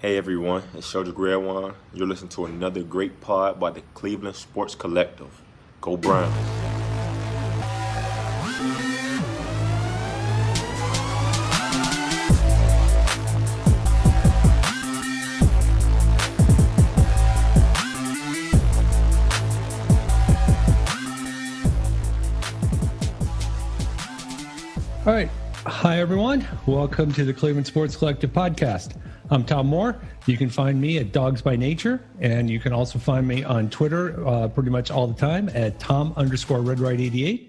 Hey everyone, it's Shoulder One. You're listening to another great pod by the Cleveland Sports Collective. Go Browns. All right. Hi, everyone. Welcome to the Cleveland Sports Collective podcast. I'm Tom Moore. You can find me at Dogs by Nature, and you can also find me on Twitter pretty much all the time at Tom_RedRight88.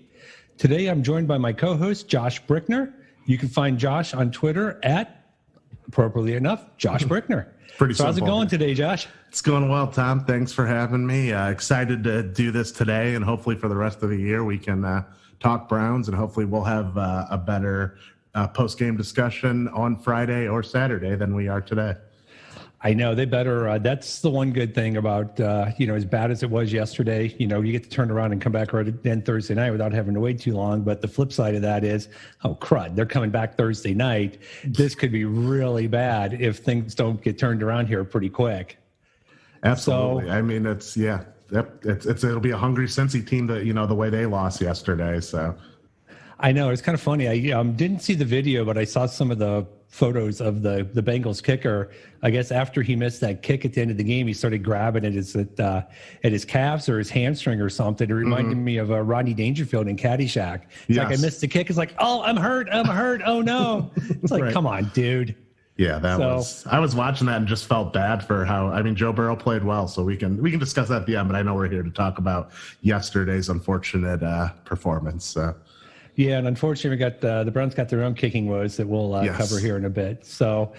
Today, I'm joined by my co-host, Josh Brickner. You can find Josh on Twitter at, appropriately enough, Josh Brickner. Pretty so how's it simple. going today, Josh? It's going well, Tom. Thanks for having me. Excited to do this today, and hopefully for the rest of the year we can talk Browns, and hopefully we'll have a better post-game discussion on Friday or Saturday than we are today. I know they better. That's the one good thing about, as bad as it was yesterday, you get to turn around and come back right then Thursday night without having to wait too long. But the flip side of that is, oh, crud, they're coming back Thursday night. This could be really bad if things don't get turned around here pretty quick. Absolutely. I mean, it'll be a hungry Cincy team that, the way they lost yesterday. So I know it's kind of funny. I didn't see the video, but I saw some of the photos of the Bengals kicker. I guess after he missed that kick at the end of the game, he started grabbing it at his calves or his hamstring or something. It reminded me of Rodney Dangerfield in Caddyshack. It's like, I missed the kick. It's like, oh, I'm hurt. Oh no. It's like, Come on, dude. Yeah, I was watching that and just felt bad for Joe Burrow played well, so we can discuss that at the end, but I know we're here to talk about yesterday's unfortunate performance. So. Yeah, and unfortunately, we got the Browns got their own kicking woes that we'll cover here in a bit. So,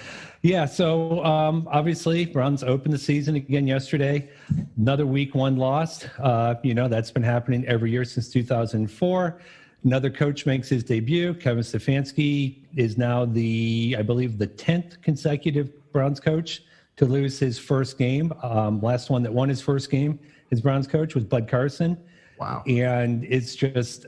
obviously, Browns opened the season again yesterday. Another week one loss. That's been happening every year since 2004. Another coach makes his debut. Kevin Stefanski is now I believe, the 10th consecutive Browns coach to lose his first game. Last one that won his first game, his Browns coach, was Bud Carson. Wow. And it's just,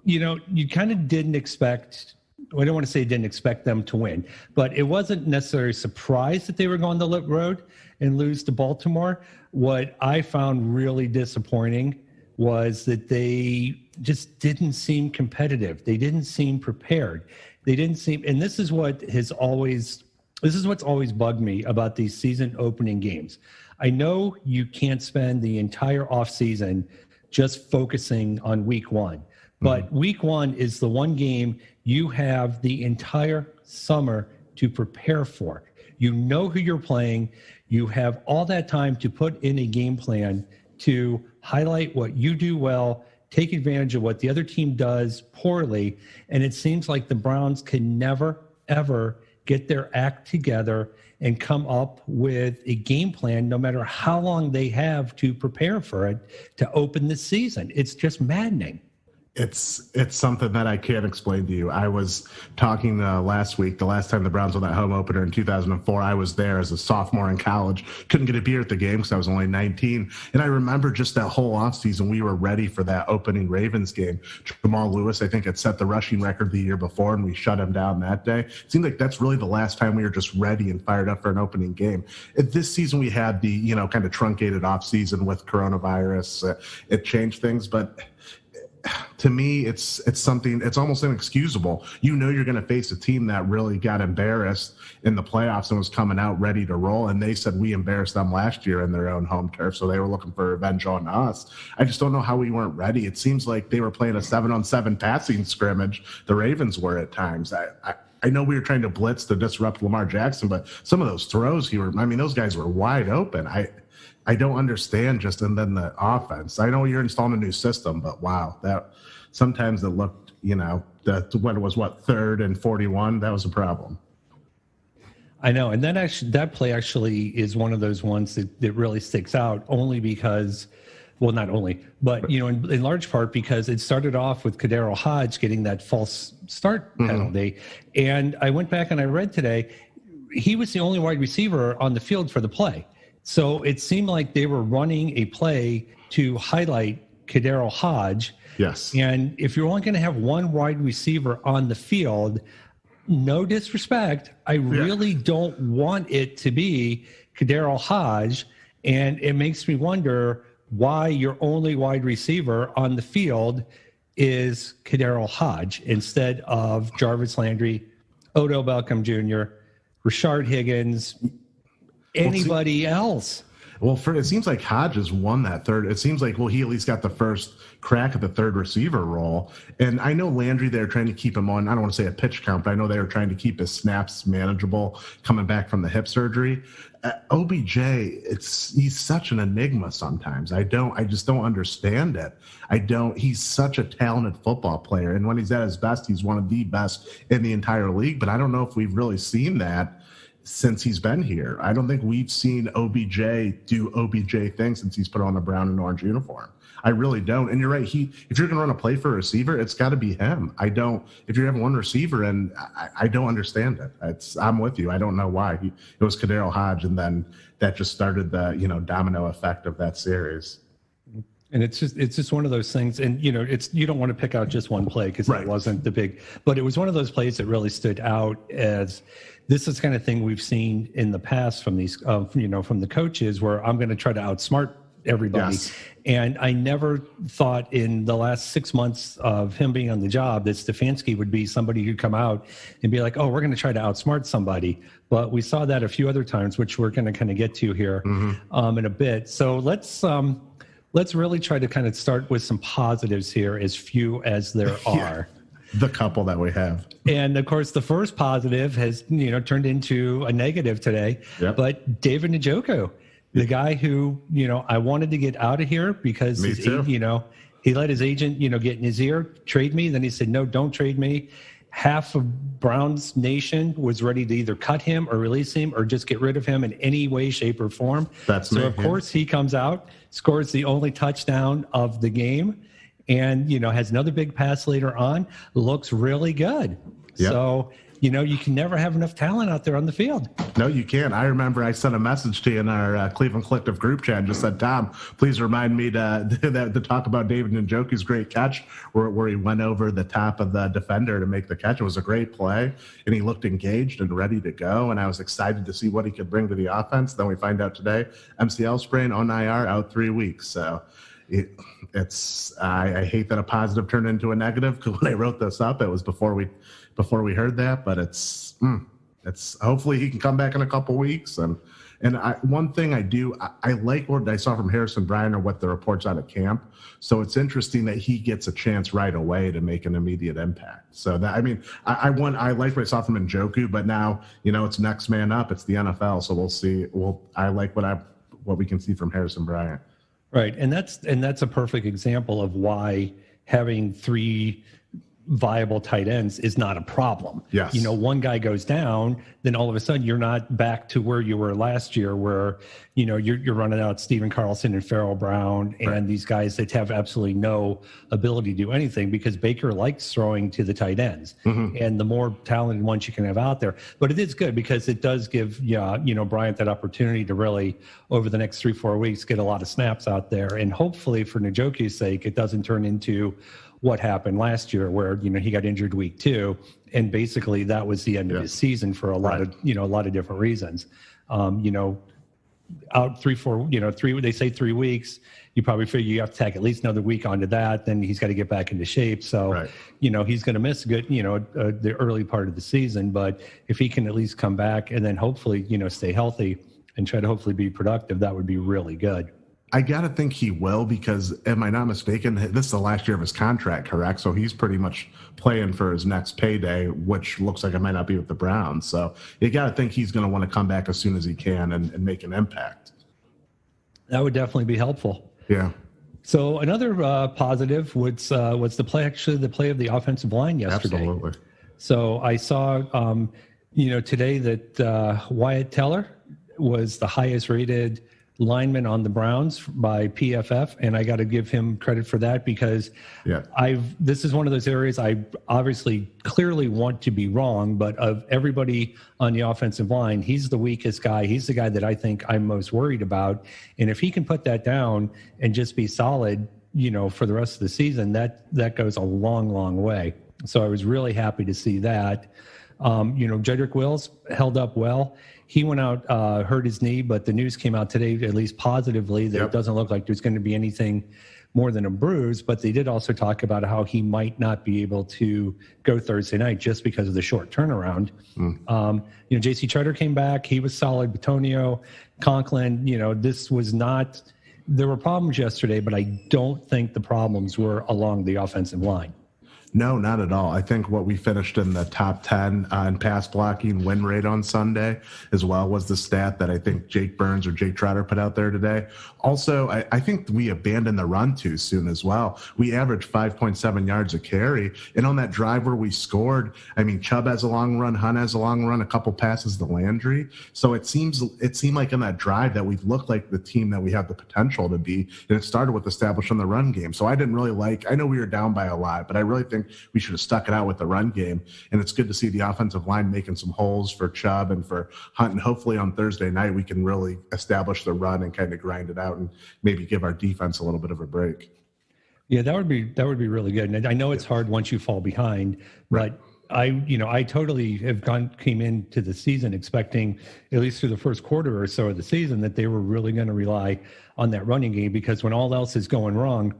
you kind of didn't expect, I don't want to say didn't expect them to win, but it wasn't necessarily surprised that they were going the road and lose to Baltimore. What I found really disappointing was that they just didn't seem competitive. They didn't seem prepared. And this is what's always bugged me about these season opening games. I know you can't spend the entire offseason just focusing on week one. But week one is the one game you have the entire summer to prepare for. You know who you're playing. You have all that time to put in a game plan to highlight what you do well, take advantage of what the other team does poorly. And it seems like the Browns can never, ever get their act together and come up with a game plan, no matter how long they have to prepare for it to open the season. It's just maddening. It's something that I can't explain to you. I was talking last week, the last time the Browns won that home opener in 2004. I was there as a sophomore in college. Couldn't get a beer at the game because I was only 19. And I remember just that whole offseason, we were ready for that opening Ravens game. Jamal Lewis, I think, had set the rushing record the year before, and we shut him down that day. It seemed like that's really the last time we were just ready and fired up for an opening game. This season, we had the kind of truncated offseason with coronavirus. It changed things, but to me, it's something, it's almost inexcusable. You're going to face a team that really got embarrassed in the playoffs and was coming out ready to roll. And they said we embarrassed them last year in their own home turf. So they were looking for revenge on us. I just don't know how we weren't ready. It seems like they were playing a 7-on-7 passing scrimmage. The Ravens were at times. I know we were trying to blitz to disrupt Lamar Jackson, but some of those throws those guys were wide open. I don't understand and then the offense. I know you're installing a new system, but wow, that sometimes it looked, when it was 3rd and 41, that was a problem. I know. And that play actually is one of those ones that really sticks out only because, well, not only, but, in large part because it started off with Kadero Hodge getting that false start penalty. And I went back and I read today, he was the only wide receiver on the field for the play. So it seemed like they were running a play to highlight Kadero Hodge. Yes. And if you're only going to have one wide receiver on the field, no disrespect, I really don't want it to be Kadero Hodge, and it makes me wonder why your only wide receiver on the field is Kadero Hodge instead of Jarvis Landry, Odell Beckham Jr., Rashard Higgins, anybody else. Well, it seems like Hodges won that third. It seems like, he at least got the first crack at the third receiver role. And I know Landry, they're trying to keep him on, I don't want to say a pitch count, but I know they were trying to keep his snaps manageable coming back from the hip surgery. OBJ, he's such an enigma sometimes. I just don't understand it. He's such a talented football player. And when he's at his best, he's one of the best in the entire league. But I don't know if we've really seen that since he's been here. I don't think we've seen OBJ do OBJ things since he's put on a brown and orange uniform. I really don't. And you're right. If you're going to run a play for a receiver, it's got to be him. If you have one receiver, and I don't understand it. I'm with you. I don't know why. It was Kadero Hodge, and then that just started the, domino effect of that series. And it's just one of those things. And, you don't want to pick out just one play because it wasn't the big, but it was one of those plays that really stood out as this is the kind of thing we've seen in the past from these, from the coaches where I'm going to try to outsmart everybody. Yes. And I never thought in the last 6 months of him being on the job that Stefanski would be somebody who'd come out and be like, oh, we're going to try to outsmart somebody. But we saw that a few other times, which we're going to kind of get to here in a bit. So let's really try to kind of start with some positives here, as few as there are. The couple that we have. And of course, the first positive has, turned into a negative today. Yep. But David Njoku, the guy who, I wanted to get out of here because he let his agent, get in his ear, trade me. Then he said, no, don't trade me. Half of Browns Nation was ready to either cut him or release him or just get rid of him in any way, shape, or form. Of course, he comes out, scores the only touchdown of the game, and, has another big pass later on, looks really good. Yep. So, you can never have enough talent out there on the field. No, you can't. I remember I sent a message to you in our Cleveland Collective group chat and just said, Tom, please remind me to talk about David Njoku's great catch where he went over the top of the defender to make the catch. It was a great play, and he looked engaged and ready to go, and I was excited to see what he could bring to the offense. Then we find out today, MCL sprain on IR, out 3 weeks. So I hate that a positive turned into a negative, because when I wrote this up, it was before we heard that, but it's hopefully he can come back in a couple weeks. And one thing I like what I saw from Harrison Bryant or what the reports out of camp. So it's interesting that he gets a chance right away to make an immediate impact. So that, I like what I saw from Njoku, but now, it's next man up. It's the NFL. So we'll see. I like what we can see from Harrison Bryant. Right. And that's a perfect example of why having three viable tight ends is not a problem. Yes. One guy goes down, then all of a sudden you're not back to where you were last year, where, you're running out Stephen Carlson and Farrell Brown and these guys that have absolutely no ability to do anything, because Baker likes throwing to the tight ends and the more talented ones you can have out there. But it is good because it does give, Bryant that opportunity to really, over the next 3-4 weeks, get a lot of snaps out there. And hopefully for Njoku's sake, it doesn't turn into what happened last year where, he got injured week 2 and basically that was the end of his season for a lot of, a lot of different reasons. Out 3, they say 3 weeks, you probably figure you have to tack at least another week onto that. Then he's got to get back into shape. So, he's going to miss a good, the early part of the season, but if he can at least come back and then hopefully, stay healthy and try to hopefully be productive, that would be really good. I got to think he will, because, am I not mistaken, this is the last year of his contract, correct? So he's pretty much playing for his next payday, which looks like it might not be with the Browns. So you got to think he's going to want to come back as soon as he can and make an impact. That would definitely be helpful. Yeah. So another positive was the play of the offensive line yesterday. Absolutely. So I saw, today that Wyatt Teller was the highest rated lineman on the Browns by PFF, and I got to give him credit for that, because this is one of those areas I obviously clearly want to be wrong, but of everybody on the offensive line, he's the weakest guy. He's the guy that I think I'm most worried about. And if he can put that down and just be solid, for the rest of the season, that goes a long, long way. So I was really happy to see that. Jedrick Wills held up well. He went out, hurt his knee, but the news came out today, at least positively, that It doesn't look like there's going to be anything more than a bruise. But they did also talk about how he might not be able to go Thursday night just because of the short turnaround. J.C. Treader came back. He was solid. Batonio, Conklin, this was not – there were problems yesterday, but I don't think the problems were along the offensive line. No, not at all. I think what we finished in the top 10 in pass blocking win rate on Sunday as well was the stat that I think Jake Burns or Jake Trotter put out there today. Also, I think we abandoned the run too soon as well. We averaged 5.7 yards a carry. And on that drive where we scored, Chubb has a long run, Hunt has a long run, a couple passes to Landry. So it seemed like in that drive that we've looked like the team that we have the potential to be. And it started with establishing the run game. So I didn't really I know we were down by a lot, but I really think we should have stuck it out with the run game. And it's good to see the offensive line making some holes for Chubb and for Hunt. And hopefully on Thursday night, we can really establish the run and kind of grind it out and maybe give our defense a little bit of a break. Yeah, that would be really good. And I know it's hard once you fall behind, but I totally came into the season expecting, at least through the first quarter or so of the season, that they were really going to rely on that running game, because when all else is going wrong,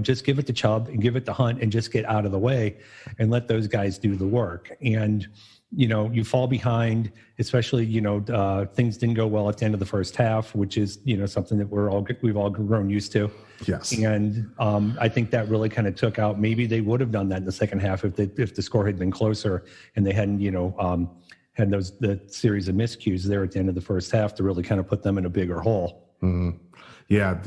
just give it to Chubb and give it to Hunt and just get out of the way and let those guys do the work. And, you fall behind, especially, things didn't go well at the end of the first half, which is, something that we've all grown used to. Yes. And I think that really kind of took out, maybe they would have done that in the second half if the score had been closer and they hadn't, had the series of miscues there at the end of the first half to really kind of put them in a bigger hole. Mm-hmm. Yeah,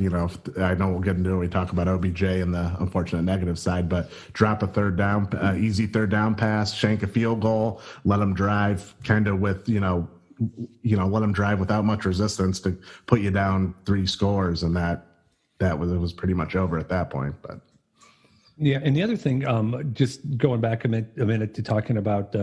I know we'll get into it when we talk about OBJ and the unfortunate negative side, but drop a third down, easy third down pass, shank a field goal, let them drive kind of with, let them drive without much resistance to put you down 3 scores. And it was pretty much over at that point. But yeah, and the other thing, just going back a minute to talking about,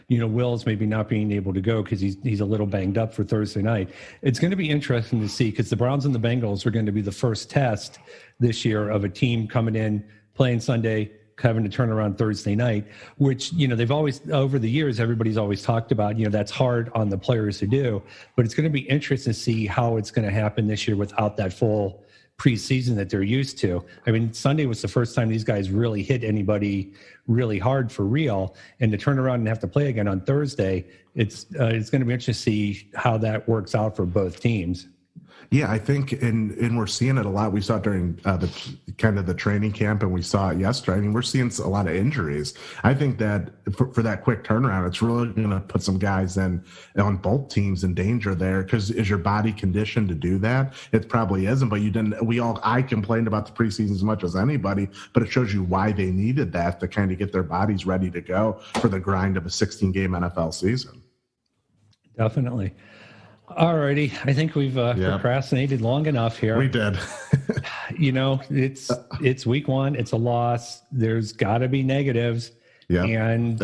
Wills maybe not being able to go because he's a little banged up for Thursday night. It's going to be interesting to see, because the Browns and the Bengals are going to be the first test this year of a team coming in, playing Sunday, having to turn around Thursday night, which, they've always, over the years, everybody's always talked about, that's hard on the players to do. But it's going to be interesting to see how it's going to happen this year without that full preseason that they're used to. Sunday was the first time these guys really hit anybody really hard for real, and to turn around and have to play again on Thursday, it's going to be interesting to see how that works out for both teams. Yeah, I think, and we're seeing it a lot. We saw it during the training camp, and we saw it yesterday. We're seeing a lot of injuries. I think that for that quick turnaround, it's really going to put some guys on both teams in danger there. Because is your body conditioned to do that? It probably isn't. But I complained about the preseason as much as anybody, but it shows you why they needed that to kind of get their bodies ready to go for the grind of a 16-game NFL season. Definitely. All righty. I think we've procrastinated long enough here. We did. It's week 1. It's a loss. There's got to be negatives. Yeah. And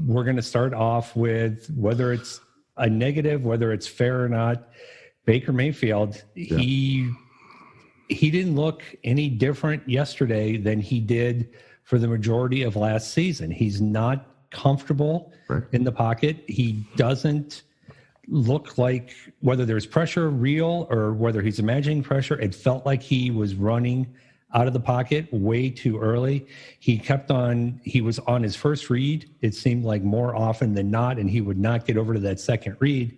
we're going to start off with whether it's a negative, whether it's fair or not. Baker Mayfield, he didn't look any different yesterday than he did for the majority of last season. He's not comfortable in the pocket. He doesn't look like, whether there's pressure real or whether he's imagining pressure, it felt like he was running out of the pocket way too early. He was on his first read, it seemed like, more often than not, and he would not get over to that second read.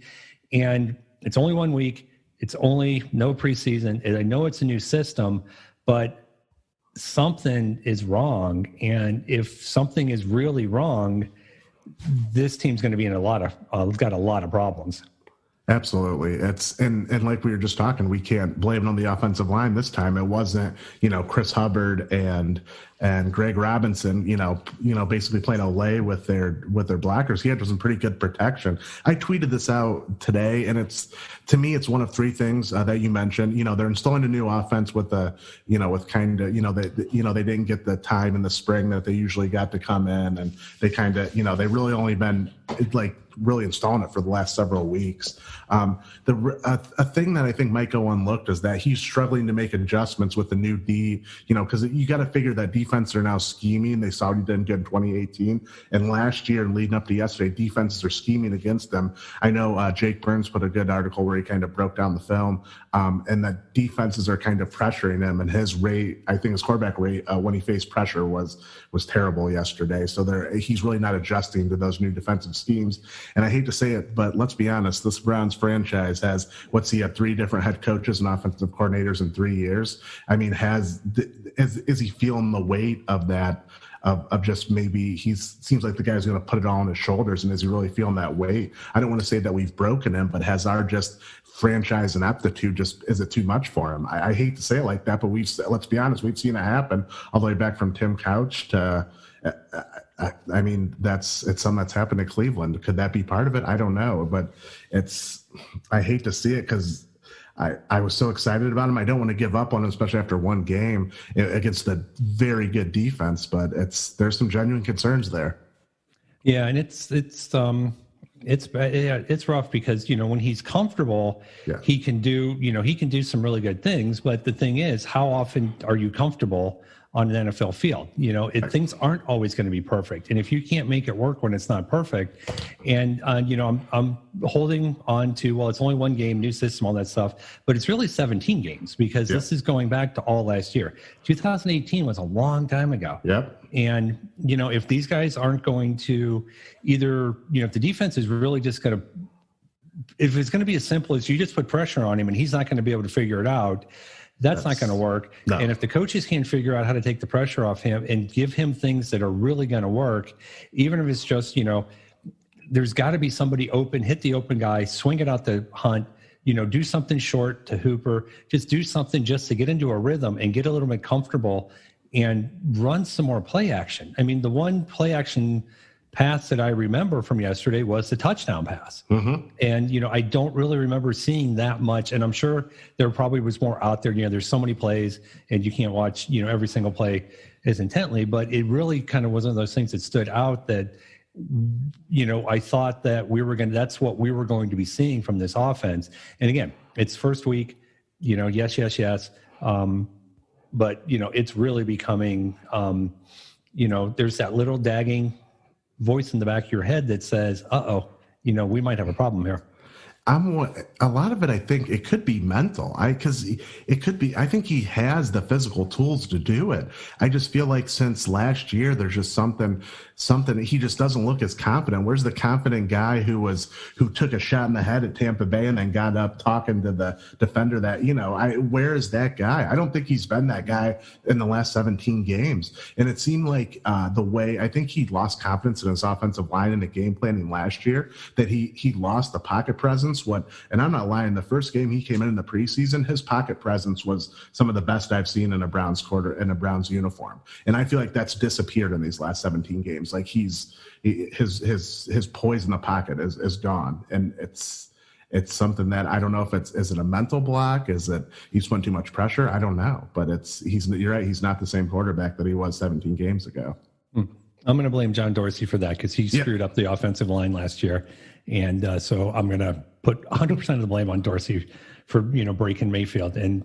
And it's only 1 week. It's only no preseason. And I know it's a new system, but something is wrong. And if something is really wrong, this team's going to be in got a lot of problems. Absolutely. And like we were just talking, we can't blame it on the offensive line this time. It wasn't, Chris Hubbard and Greg Robinson, basically playing a lay with their blockers. He had some pretty good protection. I tweeted this out today, and to me, it's one of 3 things that you mentioned. They're installing a new offense with they didn't get the time in the spring that they usually got to come in, and they they really only been really installing it for the last several weeks. A thing that I think might go unlooked is that he's struggling to make adjustments with the new D, because you got to figure that defenses are now scheming. They saw what he did good in 2018. And last year, leading up to yesterday, defenses are scheming against them. I know Jake Burns put a good article where he kind of broke down the film, and that defenses are kind of pressuring him. And his rate, I think his quarterback rate when he faced pressure was terrible yesterday. So he's really not adjusting to those new defensive schemes. And I hate to say it, but let's be honest, this Browns franchise has, he had 3 different head coaches and offensive coordinators in 3 years. I mean, is he feeling the weight of that? Of just maybe seems like the guy's going to put it all on his shoulders, and is he really feeling that weight? I don't want to say that we've broken him, but has our just franchise ineptitude is it too much for him? I hate to say it like that, but let's be honest, we've seen it happen all the way back from Tim Couch to. I mean, it's something that's happened to Cleveland. Could that be part of it? I don't know, but I hate to see it because I was so excited about him. I don't want to give up on him, especially after one game against a very good defense, but there's some genuine concerns there. Yeah. And it's rough because, when he's comfortable, he can do some really good things. But the thing is, how often are you comfortable on an NFL field? Things aren't always going to be perfect. And if you can't make it work when it's not perfect, and, I'm holding on to, it's only one game, new system, all that stuff, but it's really 17 games because this is going back to all last year. 2018 was a long time ago. Yep. And, if these guys aren't going to either, if the defense is really just going to, if it's going to be as simple as you just put pressure on him and he's not going to be able to figure it out, that's not going to work. No. And if the coaches can't figure out how to take the pressure off him and give him things that are really going to work, even if it's just, there's got to be somebody open, hit the open guy, swing it out the hunt, do something short to Hooper, just do something just to get into a rhythm and get a little bit comfortable and run some more play action. I mean, the one play action pass that I remember from yesterday was the touchdown pass. Mm-hmm. And, I don't really remember seeing that much. And I'm sure there probably was more out there. There's so many plays and you can't watch, every single play as intently, but it really kind of was one of those things that stood out that, I thought that that's what we were going to be seeing from this offense. And again, it's first week, yes. But, it's really becoming, there's that little dagging voice in the back of your head that says, we might have a problem here. A lot of it, I think it could be mental. I think he has the physical tools to do it. I just feel like since last year, there's just something he just doesn't look as confident. Where's the confident guy who took a shot in the head at Tampa Bay and then got up talking to the defender that, where is that guy? I don't think he's been that guy in the last 17 games. And it seemed like I think he lost confidence in his offensive line in the game planning last year, that he lost the pocket presence. And I'm not lying, the first game he came in the preseason, his pocket presence was some of the best I've seen in a Browns uniform. And I feel like that's disappeared in these last 17 games. Like his poise in the pocket is gone. And it's something that I don't know if is it a mental block? Is it he's putting too much pressure? I don't know. But you're right, he's not the same quarterback that he was 17 games ago. I'm going to blame John Dorsey for that because he screwed up the offensive line last year. And so I'm going to put 100% of the blame on Dorsey for, breaking Mayfield. And,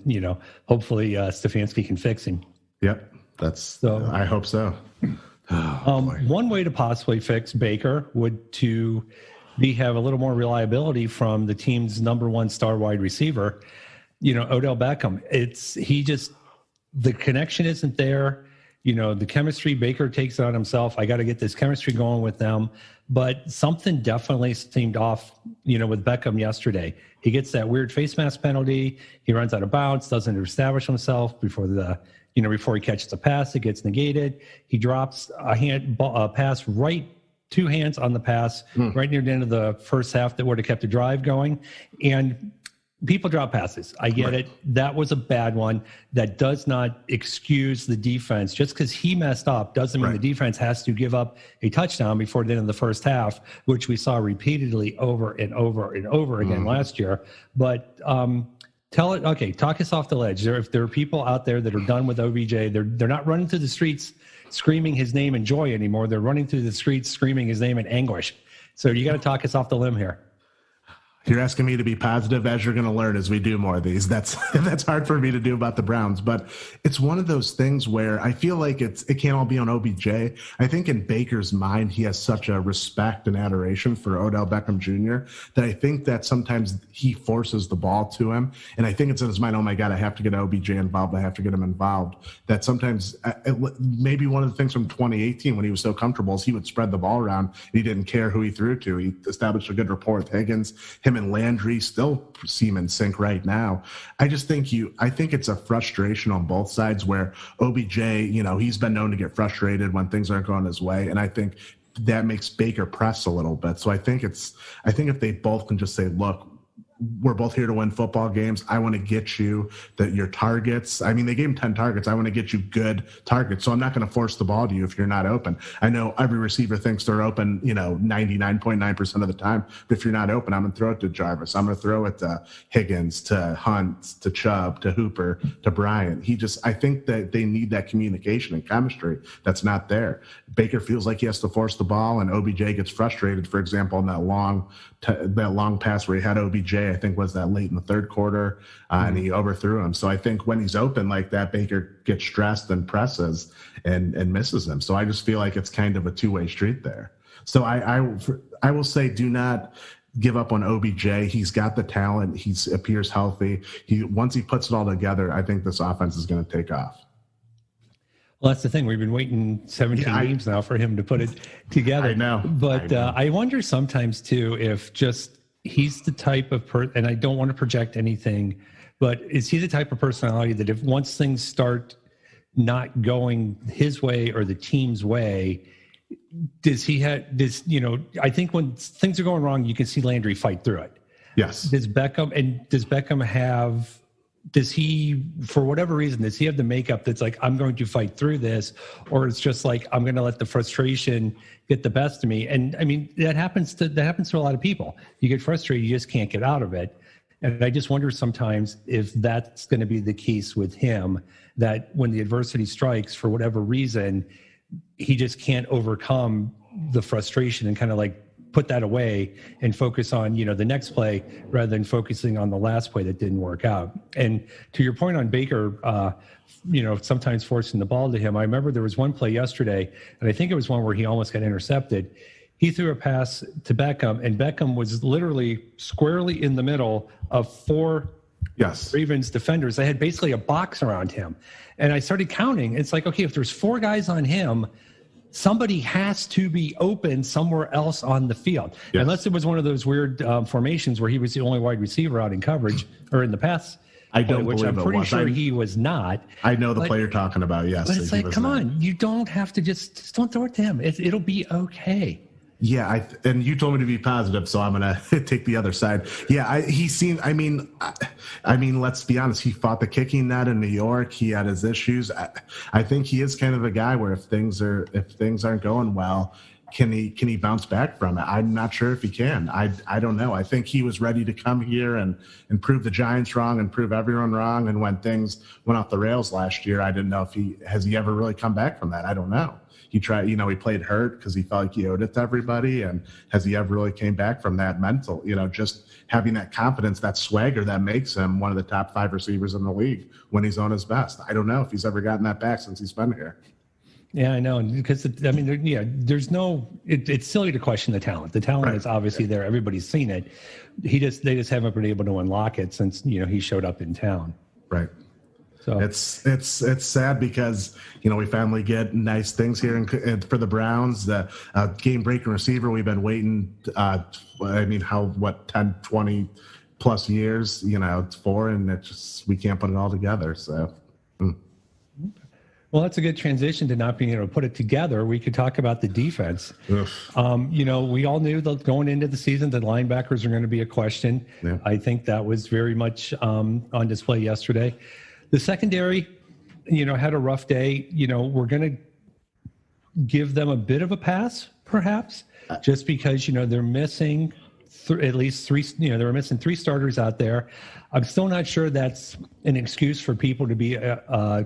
hopefully Stefanski can fix him. Yep. I hope so. One way to possibly fix Baker would have a little more reliability from the team's number one star wide receiver, Odell Beckham. The connection isn't there. The chemistry, Baker takes it on himself. I got to get this chemistry going with them. But something definitely seemed off, with Beckham yesterday. He gets that weird face mask penalty. He runs out of bounds, doesn't establish himself before he catches a pass. It gets negated. He drops a pass right, 2 hands on the pass right near the end of the first half that would have kept the drive going. And people drop passes. I get it. That was a bad one. That does not excuse the defense. Just because he messed up doesn't mean the defense has to give up a touchdown before the end of the first half, which we saw repeatedly over and over and over again last year. But talk us off the ledge. If there are people out there that are done with OBJ, they're not running through the streets screaming his name in joy anymore. They're running through the streets screaming his name in anguish. So you got to talk us off the limb here. You're asking me to be positive, as you're going to learn as we do more of these. That's hard for me to do about the Browns, but it's one of those things where I feel like it can't all be on OBJ. I think in Baker's mind, he has such a respect and adoration for Odell Beckham Jr. that I think that sometimes he forces the ball to him, and I think it's in his mind, oh my God, I have to get OBJ involved. I have to get him involved. That sometimes maybe one of the things from 2018 when he was so comfortable is he would spread the ball around and he didn't care who he threw to. He established a good rapport with Higgins. Him and Landry still seem in sync right now. I think it's a frustration on both sides where OBJ, he's been known to get frustrated when things aren't going his way. And I think that makes Baker press a little bit. So I think if they both can just say, look, we're both here to win football games. I want to get you your targets. I mean, they gave him 10 targets. I want to get you good targets. So I'm not going to force the ball to you if you're not open. I know every receiver thinks they're open, 99.9% of the time. But if you're not open, I'm going to throw it to Jarvis. I'm going to throw it to Higgins, to Hunt, to Chubb, to Hooper, to Bryant. I think that they need that communication and chemistry that's not there. Baker feels like he has to force the ball, and OBJ gets frustrated, for example, in that long pass where he had OBJ, I think was that late in the third quarter, and he overthrew him. So I think when he's open like that, Baker gets stressed and presses and misses him. So I just feel like it's kind of a two-way street there. So I will say, do not give up on OBJ. He's got the talent. He appears healthy. Once he puts it all together, I think this offense is going to take off. Well, that's the thing. We've been waiting 17 games now for him to put it together. I know. But I wonder sometimes, too, if just he's the type of person, and I don't want to project anything, but is he the type of personality that if once things start not going his way or the team's way, I think when things are going wrong, you can see Landry fight through it. Yes. Does Beckham have, for whatever reason, does he have the makeup that's like, I'm going to fight through this, or it's just like, I'm going to let the frustration get the best of me? And I mean, that happens to a lot of people. You get frustrated, you just can't get out of it. And I just wonder sometimes if that's going to be the case with him, that when the adversity strikes, for whatever reason, he just can't overcome the frustration and kind of like put that away and focus on, the next play rather than focusing on the last play that didn't work out. And to your point on Baker, sometimes forcing the ball to him, I remember there was one play yesterday, and I think it was one where he almost got intercepted. He threw a pass to Beckham, and Beckham was literally squarely in the middle of four Ravens defenders. They had basically a box around him. And I started counting. It's like, okay, if there's four guys on him, somebody has to be open somewhere else on the field. Yes. Unless it was one of those weird formations where he was the only wide receiver out in coverage or in the pass. I don't believe I'm pretty sure he was not. I know the play you're talking about, yes. But it's like, come on, you don't have to just don't throw it to him. It'll be okay. Yeah, and you told me to be positive, so I'm gonna take the other side. Yeah, he seemed. I mean, let's be honest. He fought the kicking net in New York. He had his issues. I think he is kind of a guy where if things aren't going well, can he bounce back from it? I'm not sure if he can. I don't know. I think he was ready to come here and prove the Giants wrong and prove everyone wrong. And when things went off the rails last year, I didn't know if he ever really come back from that. I don't know. He tried, he played hurt because he felt like he owed it to everybody. And has he ever really came back from that mental, just having that confidence, that swagger that makes him one of the top 5 receivers in the league when he's on his best? I don't know if he's ever gotten that back since he's been here. Yeah, I know. Because, there's no, it's silly to question the talent. The talent is obviously there. Everybody's seen it. They just haven't been able to unlock it since, he showed up in town. Right. So it's sad because, we finally get nice things here for the Browns. The game-breaking receiver we've been waiting, 10, 20 plus years, for, and we can't put it all together. So. Well, that's a good transition to not being able to put it together. We could talk about the defense. We all knew that going into the season, the linebackers are going to be a question. Yeah. I think that was very much on display yesterday. The secondary, had a rough day. We're going to give them a bit of a pass, perhaps, just because, they're missing at least three. They were missing three starters out there. I'm still not sure that's an excuse for people to be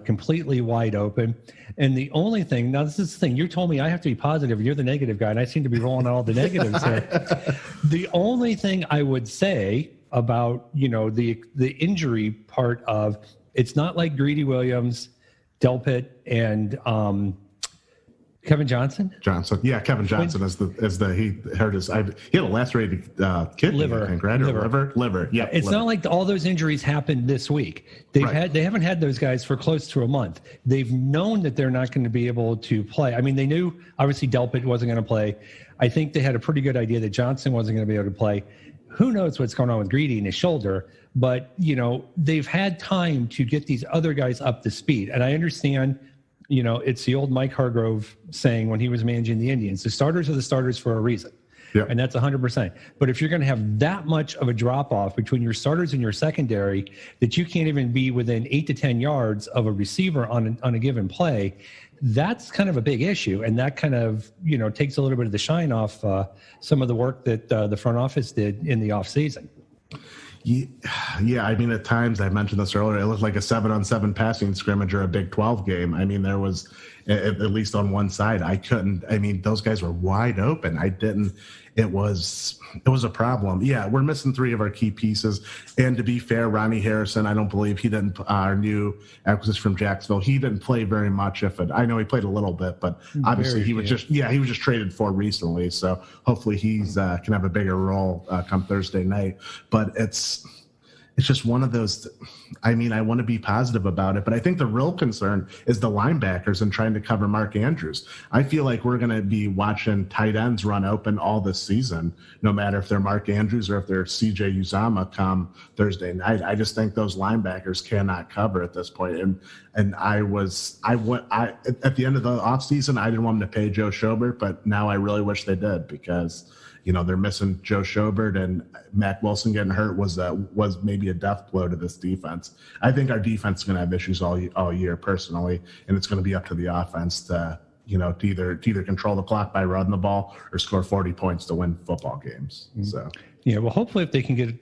completely wide open. And the only thing, now this is the thing, you told me I have to be positive. You're the negative guy, and I seem to be rolling on all the negatives here. The only thing I would say about the injury part of, it's not like Greedy Williams, Delpit, and Kevin Johnson. Yeah, Kevin Johnson he hurt his. He had a lacerated kidney, liver, I think, right? Liver. Yeah, it's not like all those injuries happened this week. They haven't had those guys for close to a month. They've known that they're not going to be able to play. I mean, they knew obviously Delpit wasn't going to play. I think they had a pretty good idea that Johnson wasn't going to be able to play. Who knows what's going on with Greedy in his shoulder? But they've had time to get these other guys up to speed, and I understand. It's the old Mike Hargrove saying when he was managing the Indians, the starters are the starters for a reason. Yep. And that's 100%. But if you're going to have that much of a drop off between your starters and your secondary that you can't even be within 8 to 10 yards of a receiver on a given play, that's kind of a big issue. And that kind of, takes a little bit of the shine off some of the work that the front office did in the offseason. Yeah, I mean, at times, I mentioned this earlier, it looked like a 7-on-7 passing scrimmage or a Big 12 game. I mean, there was, at least on one side, those guys were wide open. It was a problem. Yeah, we're missing three of our key pieces. And to be fair, Ronnie Harrison, I don't believe our new acquisition from Jacksonville, he didn't play very much. I know he played a little bit, but obviously he was just traded for recently. So hopefully he's can have a bigger role come Thursday night. But it's just one of those. I want to be positive about it, but I think the real concern is the linebackers and trying to cover Mark Andrews. I feel like we're going to be watching tight ends run open all this season, no matter if they're Mark Andrews or if they're CJ Uzama come Thursday night. I just think those linebackers cannot cover at this point. And at the end of the offseason, I didn't want them to pay Joe Schobert, but now I really wish they did because they're missing Joe Schobert, and Mac Wilson getting hurt was maybe a death blow to this defense. I think our defense is going to have issues all year personally, and it's going to be up to the offense to either control the clock by running the ball or score 40 points to win football games. Mm-hmm. So. Yeah, well, hopefully if they can get,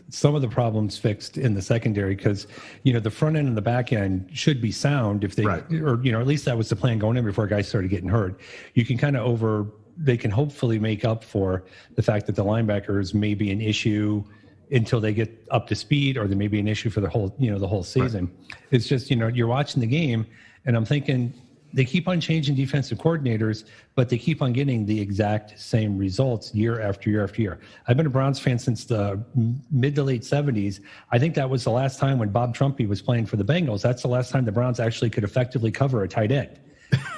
some of the problems fixed in the secondary, because, the front end and the back end should be sound if they, or, at least that was the plan going in before guys started getting hurt. You can kind of they can hopefully make up for the fact that the linebackers may be an issue until they get up to speed, or there may be an issue for the whole season. Right. It's just, you're watching the game and I'm thinking they keep on changing defensive coordinators, but they keep on getting the exact same results year after year after year. I've been a Browns fan since the mid to late 70s. I think that was the last time when Bob Trumpy was playing for the Bengals. That's the last time the Browns actually could effectively cover a tight end.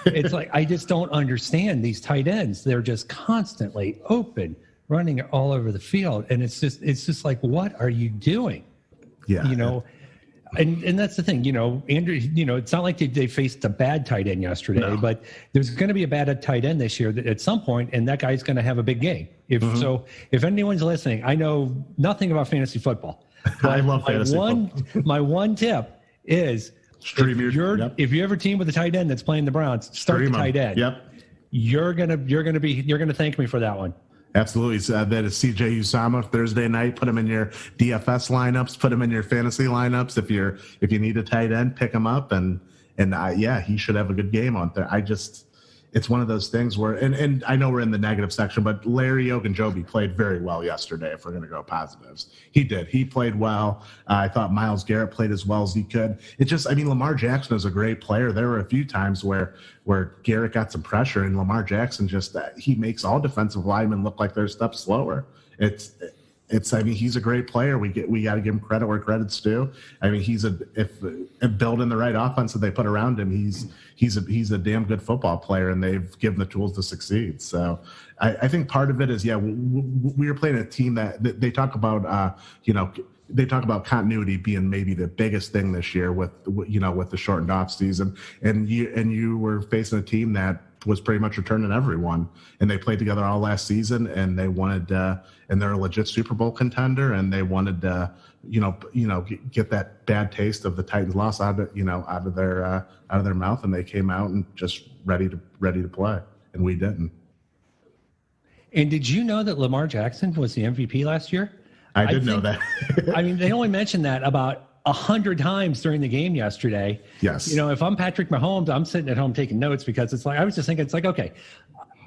It's like, I just don't understand these tight ends. They're just constantly open, running all over the field. And it's just like, what are you doing? Yeah. And that's the thing, Andrew, it's not like they faced a bad tight end yesterday, but there's going to be a bad tight end this year at some point, and that guy's going to have a big game. If anyone's listening, I know nothing about fantasy football. I love fantasy football. My one tip is, if you ever team with a tight end that's playing the Browns, start the tight end. Yep. You're gonna thank me for that one. Absolutely. So that is CJ Uzama Thursday night. Put him in your DFS lineups. Put him in your fantasy lineups. If you need a tight end, pick him up, and he should have a good game on there. It's one of those things where, and I know we're in the negative section, but Larry Ogunjobi played very well yesterday. If we're going to go positives, he did. He played well. I thought Myles Garrett played as well as he could. Lamar Jackson is a great player. There were a few times where Garrett got some pressure, and Lamar Jackson he makes all defensive linemen look like they're a step slower. He's a great player. We got to give him credit where credit's due. If building the right offense that they put around him, he's a damn good football player, and they've given the tools to succeed. So I think part of it is, we were playing a team that they talk about, they talk about continuity being maybe the biggest thing this year with the shortened off season, and you were facing a team that was pretty much returning everyone, and they played together all last season, and they wanted and they're a legit Super Bowl contender, and they wanted to get that bad taste of the Titans loss out of their mouth, and they came out and just ready to play, and we didn't. And did you know that Lamar Jackson was the MVP last year? I did know that. I mean, they only mentioned that about 100 times during the game yesterday. Yes. You know, if I'm Patrick Mahomes, I'm sitting at home taking notes because it's like, I was just thinking, it's like, okay,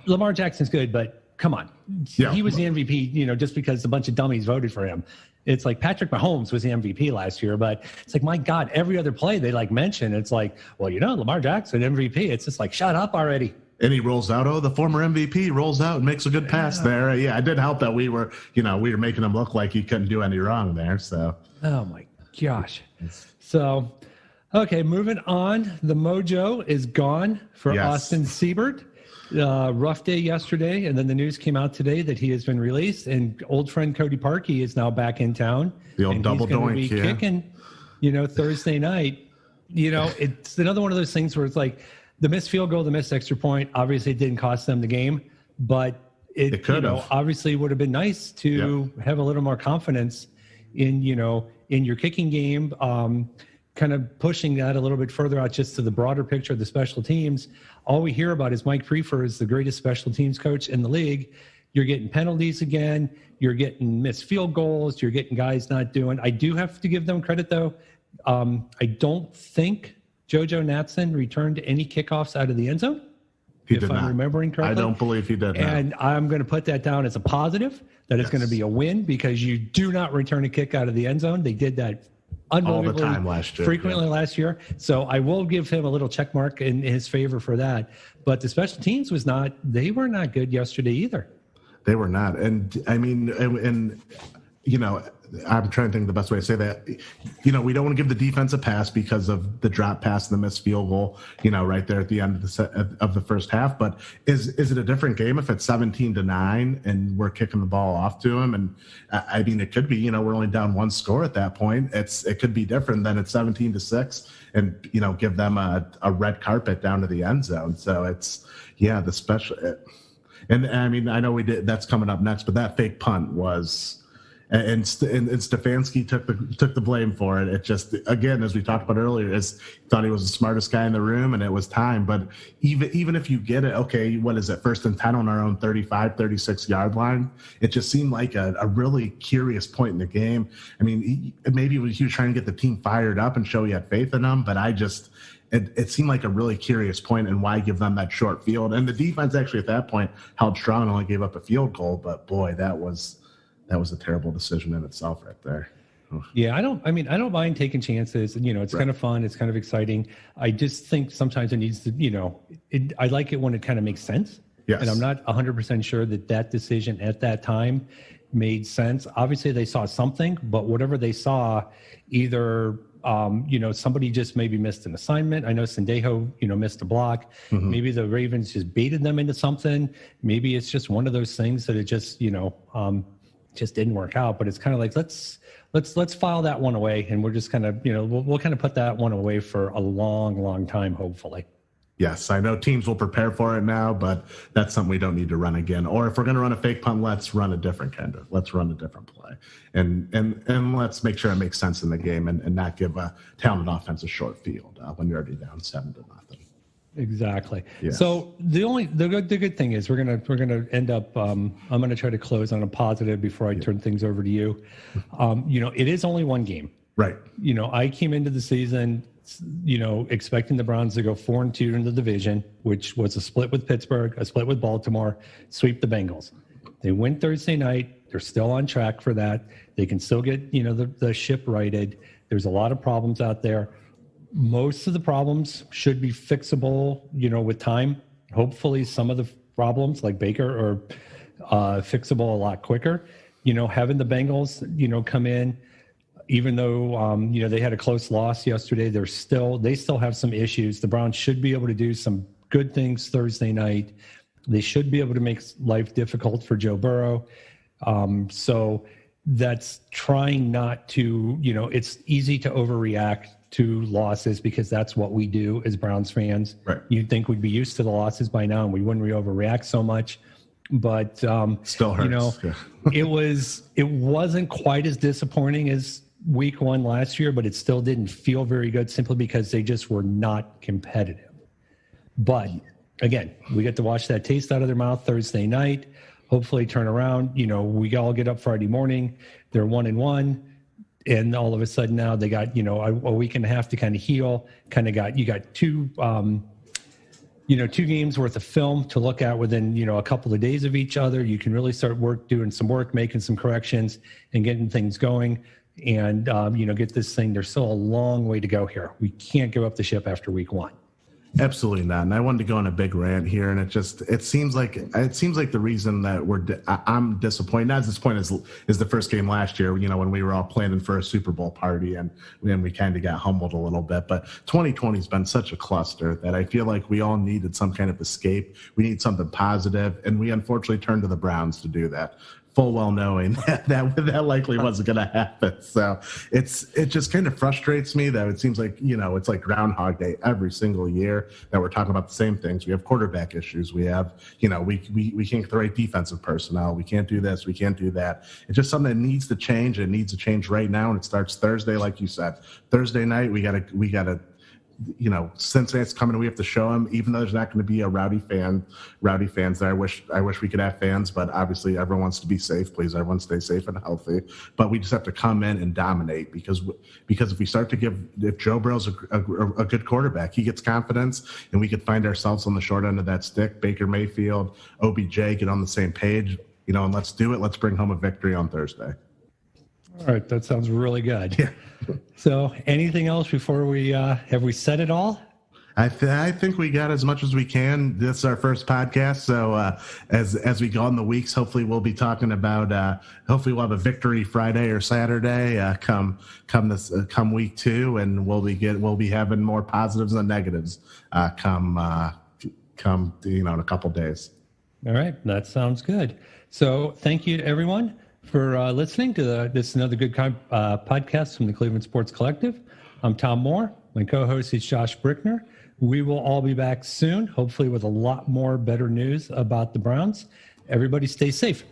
Lamar Jackson's good, but come on. Yeah. He was the MVP, you know, just because a bunch of dummies voted for him. It's like Patrick Mahomes was the MVP last year, but it's like, my God, every other play they like mention, it's like, well, you know, Lamar Jackson, MVP. It's just like, shut up already. And he rolls out. Oh, the former MVP rolls out and makes a good pass there. Yeah, it did help that we were making him look like he couldn't do any wrong there. So. Oh my gosh. So, okay, moving on. The mojo is gone for Austin Siebert. Rough day yesterday, and then the news came out today that he has been released, and old friend Cody Parkey is now back in town. The old and double he's doink, kicking, you know, Thursday night. You know, it's another one of those things where it's like, the missed field goal, the missed extra point, obviously it didn't cost them the game, but it could have. Obviously would have been nice to have a little more confidence in, you know, in your kicking game, kind of pushing that a little bit further out just to the broader picture of the special teams. All we hear about is Mike Prefer is the greatest special teams coach in the league. You're getting penalties again. You're getting missed field goals. You're getting guys not doing. I do have to give them credit, though. I don't think JoJo Natson returned any kickoffs out of the end zone, if I'm remembering correctly. I don't believe he did. And I'm going to put that down as a positive, that it's going to be a win, because you do not return a kick out of the end zone. They did that unbelievably all the time last year, frequently last year. So I will give him a little check mark in his favor for that. But the special teams they were not good yesterday either. They were not. And I mean, and you know, I'm trying to think of the best way to say that. You know, we don't want to give the defense a pass because of the drop pass and the missed field goal, you know, right there at the end of the first half. But is it a different game if it's 17-9 and we're kicking the ball off to him? And I mean, it could be, you know, we're only down one score at that point. It could be different than it's 17-6 and, you know, give them a red carpet down to the end zone. So it's, the special. And I mean, I know that's coming up next, but that fake punt was. And Stefanski took the blame for it. It just, again, as we talked about earlier, thought he was the smartest guy in the room, and it was time. But even if you get it, okay, what is it, 1st and 10 on our own 35, 36-yard line? It just seemed like a really curious point in the game. I mean, maybe he was trying to get the team fired up and show he had faith in them, but it seemed like a really curious point, and why give them that short field? And the defense actually at that point held strong and only gave up a field goal, but boy, that was a terrible decision in itself right there. Yeah, I don't mind taking chances. You know, it's kind of fun. It's kind of exciting. I just think sometimes it needs to, you know, I like it when it kind of makes sense. Yes. And I'm not 100% sure that decision at that time made sense. Obviously, they saw something, but whatever they saw, either, you know, somebody just maybe missed an assignment. I know Sendejo, you know, missed a block. Mm-hmm. Maybe the Ravens just baited them into something. Maybe it's just one of those things that it just, you know, just didn't work out. But it's kind of like, let's file that one away, and we're just kind of, you know, we'll kind of put that one away for a long time, hopefully. Yes, I know teams will prepare for it now, but that's something we don't need to run again. Or if we're going to run a fake punt, let's run a different play, and let's make sure it makes sense in the game, and not give a talented offense a short field when you're already down 7-0. Exactly. Yes. So the good thing is we're gonna end up. I'm gonna try to close on a positive before I turn things over to you. You know, it is only one game. Right. You know, I came into the season, you know, expecting the Browns to go 4-2 in the division, which was a split with Pittsburgh, a split with Baltimore, sweep the Bengals. They win Thursday night. They're still on track for that. They can still get, you know, the ship righted. There's a lot of problems out there. Most of the problems should be fixable, you know, with time. Hopefully some of the problems like Baker are fixable a lot quicker. You know, having the Bengals, you know, come in, even though, you know, they had a close loss yesterday, they still have some issues. The Browns should be able to do some good things Thursday night. They should be able to make life difficult for Joe Burrow. So that's trying not to, you know, it's easy to overreact to losses because that's what we do as Browns fans. Right. You'd think we'd be used to the losses by now and we wouldn't overreact so much. But still hurts. You know, it wasn't quite as disappointing as week one last year, but it still didn't feel very good simply because they just were not competitive. But again, we get to watch that taste out of their mouth Thursday night. hopefully turn around. We all get up Friday morning, they're 1-1. And all of a sudden now they got, a week and a half to kind of heal. You got two games worth of film to look at within, a couple of days of each other. You can really start doing some work, making some corrections and getting things going and, get this thing. There's still a long way to go here. We can't give up the ship after week 1. Absolutely not. And I wanted to go on a big rant here, and it seems like the reason that I'm disappointed, not as disappointed as the first game last year, when we were all planning for a Super Bowl party and then we kind of got humbled a little bit. But 2020 has been such a cluster that I feel like we all needed some kind of escape. We need something positive, and we unfortunately turned to the Browns to do that, full well knowing that likely wasn't going to happen. So it just kind of frustrates me that it seems like, it's like Groundhog Day every single year that we're talking about the same things. We have quarterback issues. We have, we can't get the right defensive personnel. We can't do this. We can't do that. It's just something that needs to change. It needs to change right now. And it starts Thursday, like you said. Thursday night, we gotta Cincinnati's coming. We have to show them, even though there's not going to be a rowdy fans there. I wish we could have fans, but obviously everyone wants to be safe. Please, everyone stay safe and healthy. But we just have to come in and dominate because if we start to if Joe Burrow's a good quarterback, he gets confidence, and we could find ourselves on the short end of that stick. Baker Mayfield, OBJ, get on the same page, and let's do it. Let's bring home a victory on Thursday. All right, that sounds really good. Yeah. So, anything else before have we said it all? I think we got as much as we can. This is our first podcast, so as we go on the weeks, hopefully we'll be talking about. Hopefully we'll have a victory Friday or Saturday come week 2, and we'll be having more positives than negatives come in a couple days. All right, that sounds good. So, thank you to everyone for listening to this another good podcast from the Cleveland Sports Collective. I'm Tom Moore. My co-host is Josh Brickner. We will all be back soon, hopefully with a lot more better news about the Browns. Everybody stay safe.